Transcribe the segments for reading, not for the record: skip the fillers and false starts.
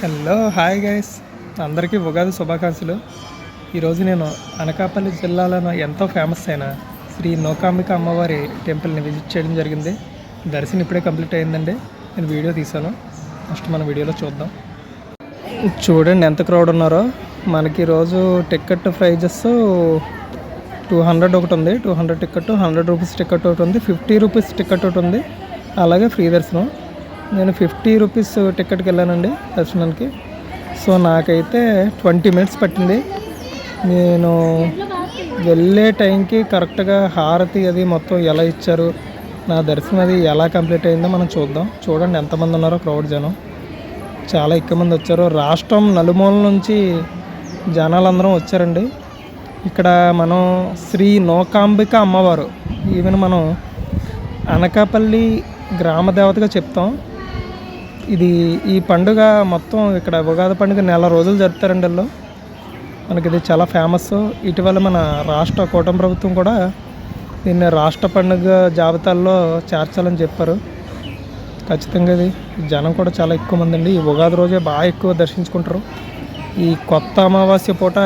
Hello hi guys, అందరికీ ఉగాది శుభాకాంక్షలు. ఈరోజు నేను అనకాపల్లి జిల్లాలో ఎంతో ఫేమస్ అయిన శ్రీ నూకాంబిక అమ్మవారి టెంపుల్ని విజిట్ చేయడం జరిగింది. దర్శనం ఇప్పుడే కంప్లీట్ అయిందండి. నేను వీడియో తీశాను. ఫస్ట్ మన వీడియోలో చూద్దాం. చూడండి ఎంత క్రౌడ్ ఉన్నారో. మనకి ఈరోజు టికెట్ ప్రైజెస్ 200 ఒకటి ఉంది, 200 టికెట్, 100 రూపీస్ టికెట్ ఒకటి ఉంది, 50 రూపీస్ టికెట్ ఒకటి ఉంది, అలాగే ఫ్రీ దర్శనం. నేను 50 రూపీస్ టికెట్కి వెళ్ళానండి దర్శనానికి. సో నాకైతే 20 మినిట్స్ పట్టింది. నేను వెళ్ళే టైంకి కరెక్ట్గా హారతి అది మొత్తం ఎలా ఇచ్చారు, నా దర్శనం అది ఎలా కంప్లీట్ అయిందో మనం చూద్దాం. చూడండి ఎంతమంది ఉన్నారో, క్రౌడ్ జనం చాలా ఎక్కువ మంది వచ్చారు. రాష్ట్రం నలుమూల నుంచి జనాలందరం వచ్చారండి. ఇక్కడ మనం శ్రీ నూకాంబిక అమ్మవారు, ఈవెన్ మనం అనకాపల్లి గ్రామ దేవతగా చెప్తాం. ఈ పండుగ మొత్తం ఇక్కడ ఉగాది పండుగ నెల రోజులు జరుపుతారండి వీళ్ళు. మనకి ఇది చాలా ఫేమస్. ఇటీవల మన రాష్ట్ర కూటమి ప్రభుత్వం కూడా దీన్ని రాష్ట్ర పండుగ జాబితాల్లో చేర్చాలని చెప్పారు. ఖచ్చితంగా ఇది జనం కూడా చాలా ఎక్కువ మంది అండి. ఈ ఉగాది రోజే బాగా ఎక్కువ దర్శించుకుంటారు. ఈ కొత్త అమావాస్య పూట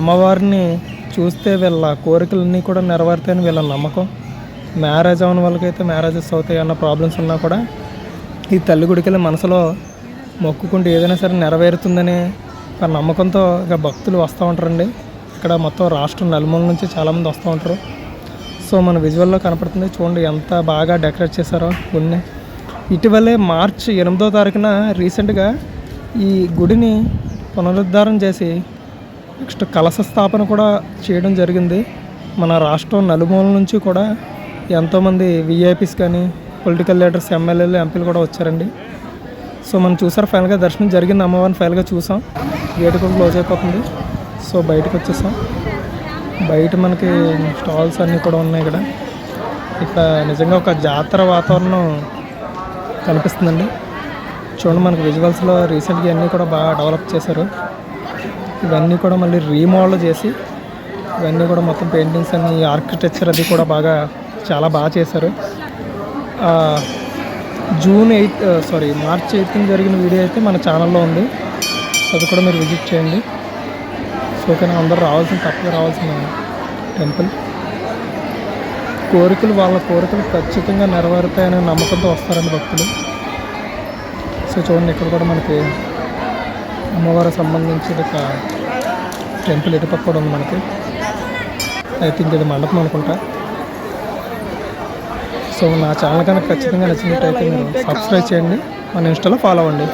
అమ్మవారిని చూస్తే వీళ్ళ కోరికలన్నీ కూడా నెరవేరుతాయని వీళ్ళ నమ్మకం. మ్యారేజ్ అవని వాళ్ళకైతే మ్యారేజెస్ అవుతాయి అన్న ప్రాబ్లమ్స్ ఉన్నా కూడా ఈ తల్లి గుడికి వెళ్ళి మనసులో మొక్కుకుంటే ఏదైనా సరే నెరవేరుతుందని ఒక నమ్మకంతో ఇక భక్తులు వస్తూ ఉంటారండి. ఇక్కడ మొత్తం రాష్ట్రం నలుమూల నుంచి చాలామంది వస్తూ ఉంటారు. సో మన విజువల్లో కనపడుతుంది చూడండి ఎంత బాగా డెకరేట్ చేశారో గుడిని. ఇటీవలే మార్చి 8వ తారీఖున రీసెంట్గా ఈ గుడిని పునరుద్ధరణ చేసి నెక్స్ట్ కలశ స్థాపన కూడా చేయడం జరిగింది. మన రాష్ట్రం నలుమూల నుంచి కూడా ఎంతోమంది విఐపీస్ కానీ పొలిటికల్ లీడర్స్, ఎమ్మెల్యేలు, ఎంపీలు కూడా వచ్చారండి. సో మనం చూసారు, ఫైనల్గా దర్శనం జరిగింది. అమ్మవారిని ఫైనల్గా చూసాం. గేట్ కూడా క్లోజ్ అయిపోతుంది. సో బయటకు వచ్చేసాం. బయట మనకి స్టాల్స్ అన్నీ కూడా ఉన్నాయి. ఇక్కడ నిజంగా ఒక జాతర వాతావరణం కనిపిస్తుందండి. చూడండి మనకి విజువల్స్లో రీసెంట్గా అన్నీ కూడా బాగా డెవలప్ చేశారు. ఇవన్నీ కూడా మళ్ళీ రీమోడల్ చేసి ఇవన్నీ కూడా మొత్తం పెయింటింగ్స్ అన్ని ఆర్కిటెక్చర్ అది కూడా చాలా బాగా చేశారు. మార్చ్ 8th జరిగిన వీడియో అయితే మన ఛానల్లో ఉంది. సో అది కూడా మీరు విజిట్ చేయండి. సో కానీ అందరూ తప్పగా రావాల్సిన టెంపుల్. వాళ్ళ కోరికలు ఖచ్చితంగా నెరవేరుతాయనే నమ్మకంతో వస్తారండి భక్తులు. సో చూడండి ఇక్కడ కూడా మనకి అమ్మవారికి సంబంధించి ఒక టెంపుల్ ఇటుపక్క కూడా ఉంది మనకి. ఐ థింక్ ఇది మండపం అనుకుంటా. సో నా ఛానల్ కనుక ఖచ్చితంగా నచ్చినట్టయితే మీరు సబ్స్క్రైబ్ చేయండి, మన ఇన్స్టాలో ఫాలో అవ్వండి.